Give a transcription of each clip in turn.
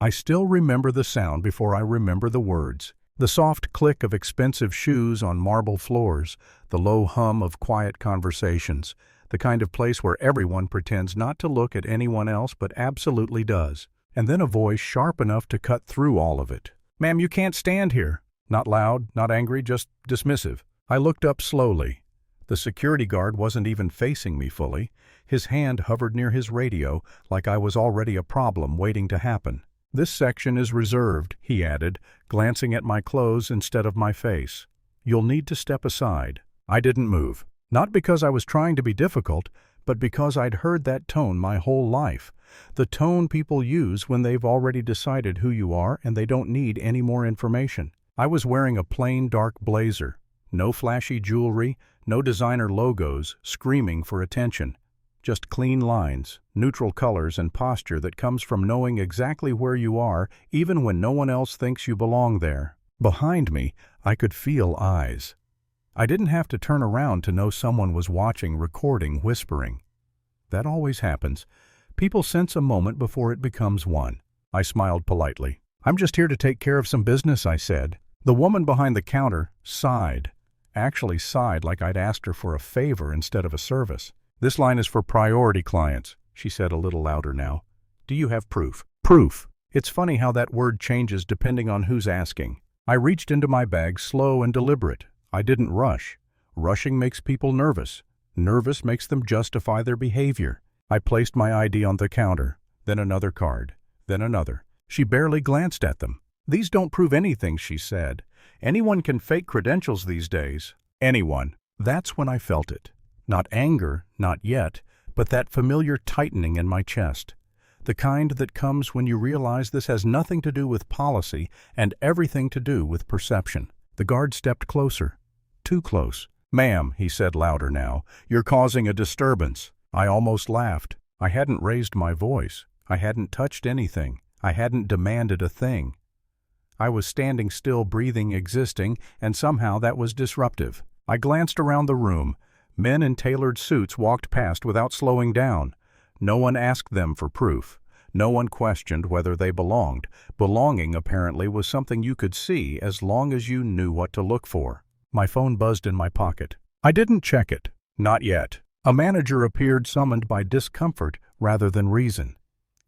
I still remember the sound before I remember the words. The soft click of expensive shoes on marble floors, the low hum of quiet conversations, the kind of place where everyone pretends not to look at anyone else but absolutely does. And then a voice sharp enough to cut through all of it. "Ma'am, you can't stand here." Not loud, not angry, just dismissive. I looked up slowly. The security guard wasn't even facing me fully. His hand hovered near his radio, like I was already a problem waiting to happen. "This section is reserved," he added, glancing at my clothes instead of my face. "You'll need to step aside." I didn't move. Not because I was trying to be difficult, but because I'd heard that tone my whole life. The tone people use when they've already decided who you are and they don't need any more information. I was wearing a plain dark blazer. No flashy jewelry, no designer logos, screaming for attention. Just clean lines, neutral colors, and posture that comes from knowing exactly where you are, even when no one else thinks you belong there. Behind me, I could feel eyes. I didn't have to turn around to know someone was watching, recording, whispering. That always happens. People sense a moment before it becomes one. I smiled politely. "I'm just here to take care of some business," I said. The woman behind the counter sighed. Actually sighed like I'd asked her for a favor instead of a service. "This line is for priority clients," she said a little louder now. "Do you have proof?" Proof. It's funny how that word changes depending on who's asking. I reached into my bag, slow and deliberate. I didn't rush. Rushing makes people nervous. Nervous makes them justify their behavior. I placed my ID on the counter, then another card, then another. She barely glanced at them. "These don't prove anything," she said. "Anyone can fake credentials these days." Anyone. That's when I felt it. Not anger, not yet, but that familiar tightening in my chest. The kind that comes when you realize this has nothing to do with policy and everything to do with perception. The guard stepped closer. Too close. "Ma'am," he said louder now, "you're causing a disturbance." I almost laughed. I hadn't raised my voice. I hadn't touched anything. I hadn't demanded a thing. I was standing still, breathing, existing, and somehow that was disruptive. I glanced around the room. Men in tailored suits walked past without slowing down. No one asked them for proof. No one questioned whether they belonged. Belonging, apparently, was something you could see as long as you knew what to look for. My phone buzzed in my pocket. I didn't check it. Not yet. A manager appeared, summoned by discomfort rather than reason.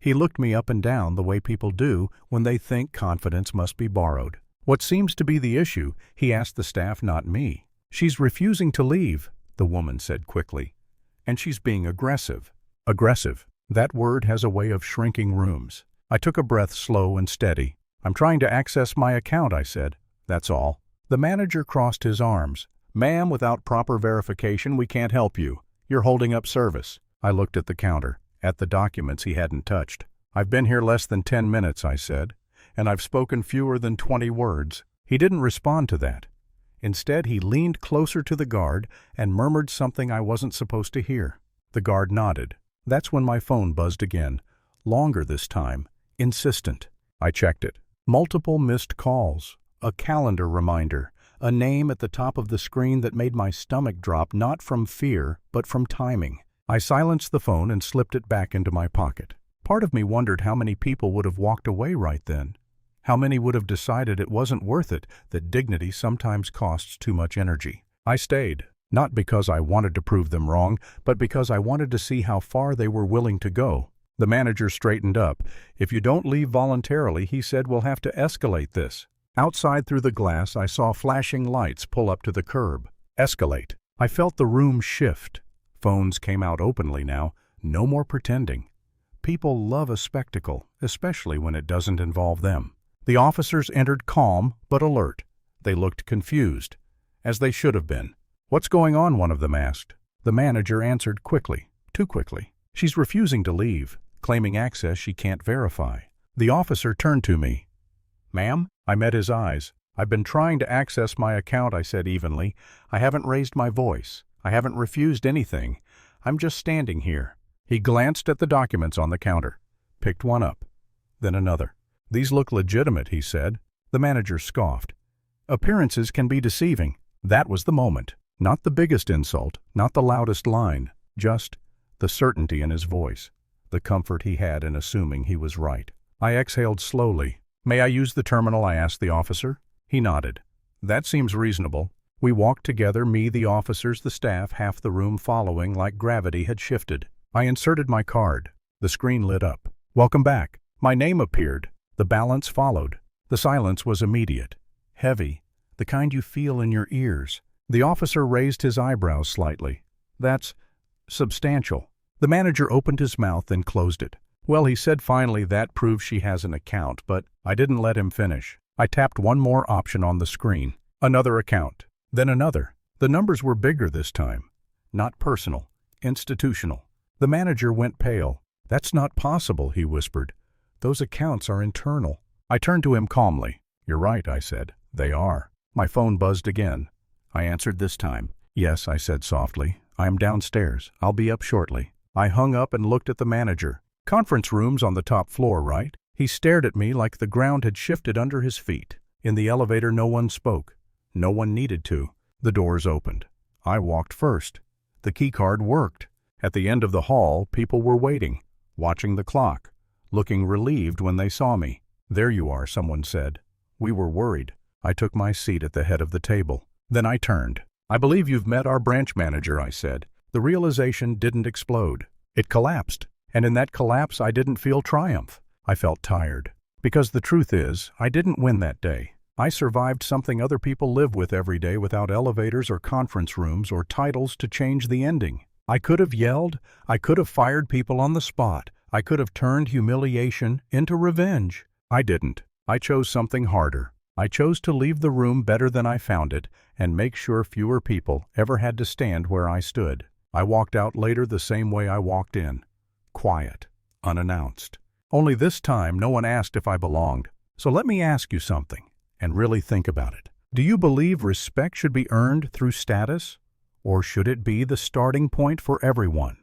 He looked me up and down the way people do when they think confidence must be borrowed. "What seems to be the issue?" he asked the staff, not me. "She's refusing to leave," the woman said quickly. "And she's being aggressive." Aggressive. That word has a way of shrinking rooms. I took a breath, slow and steady. "I'm trying to access my account," I said. "That's all." The manager crossed his arms. "Ma'am, without proper verification, we can't help you. You're holding up service." I looked at the counter, at the documents he hadn't touched. "I've been here less than 10 minutes, I said, "and I've spoken fewer than 20 words. He didn't respond to that. Instead, he leaned closer to the guard and murmured something I wasn't supposed to hear. The guard nodded. That's when my phone buzzed again. Longer this time. Insistent. I checked it. Multiple missed calls. A calendar reminder. A name at the top of the screen that made my stomach drop, not from fear, but from timing. I silenced the phone and slipped it back into my pocket. Part of me wondered how many people would have walked away right then. How many would have decided it wasn't worth it, that dignity sometimes costs too much energy. I stayed, not because I wanted to prove them wrong, but because I wanted to see how far they were willing to go. The manager straightened up. "If you don't leave voluntarily," he said, "we'll have to escalate this." Outside through the glass, I saw flashing lights pull up to the curb. Escalate. I felt the room shift. Phones came out openly now. No more pretending. People love a spectacle, especially when it doesn't involve them. The officers entered calm but alert. They looked confused, as they should have been. "What's going on?" one of them asked. The manager answered quickly, too quickly. "She's refusing to leave, claiming access she can't verify." The officer turned to me. "Ma'am?" I met his eyes. "I've been trying to access my account," I said evenly. "I haven't raised my voice. I haven't refused anything. I'm just standing here." He glanced at the documents on the counter, picked one up, then another. "These look legitimate," he said. The manager scoffed. "Appearances can be deceiving." That was the moment. Not the biggest insult, not the loudest line, just the certainty in his voice, the comfort he had in assuming he was right. I exhaled slowly. "May I use the terminal?" I asked the officer. He nodded. "That seems reasonable." We walked together, me, the officers, the staff, half the room following like gravity had shifted. I inserted my card. The screen lit up. "Welcome back." My name appeared. The balance followed. The silence was immediate. Heavy. The kind you feel in your ears. The officer raised his eyebrows slightly. "That's substantial." The manager opened his mouth and closed it. "Well," he said finally, "that proves she has an account," but I didn't let him finish. I tapped one more option on the screen. Another account. Then another. The numbers were bigger this time. Not personal. Institutional. The manager went pale. "That's not possible," he whispered. "Those accounts are internal." I turned to him calmly. "You're right," I said. "They are." My phone buzzed again. I answered this time. "Yes," I said softly. "I am downstairs. I'll be up shortly." I hung up and looked at the manager. "Conference room's on the top floor, right?" He stared at me like the ground had shifted under his feet. In the elevator, no one spoke. No one needed to. The doors opened. I walked first. The keycard worked. At the end of the hall, people were waiting, watching the clock, looking relieved when they saw me. "There you are," someone said. We were worried. I took my seat at the head of the table. Then I turned. "I believe you've met our branch manager," I said. The realization didn't explode. It collapsed. And in that collapse, I didn't feel triumph. I felt tired. Because the truth is, I didn't win that day. I survived something other people live with every day without elevators or conference rooms or titles to change the ending. I could have yelled. I could have fired people on the spot. I could have turned humiliation into revenge. I didn't. I chose something harder. I chose to leave the room better than I found it and make sure fewer people ever had to stand where I stood. I walked out later the same way I walked in. Quiet. Unannounced. Only this time no one asked if I belonged. So let me ask you something. And really think about it. Do you believe respect should be earned through status? Or should it be the starting point for everyone?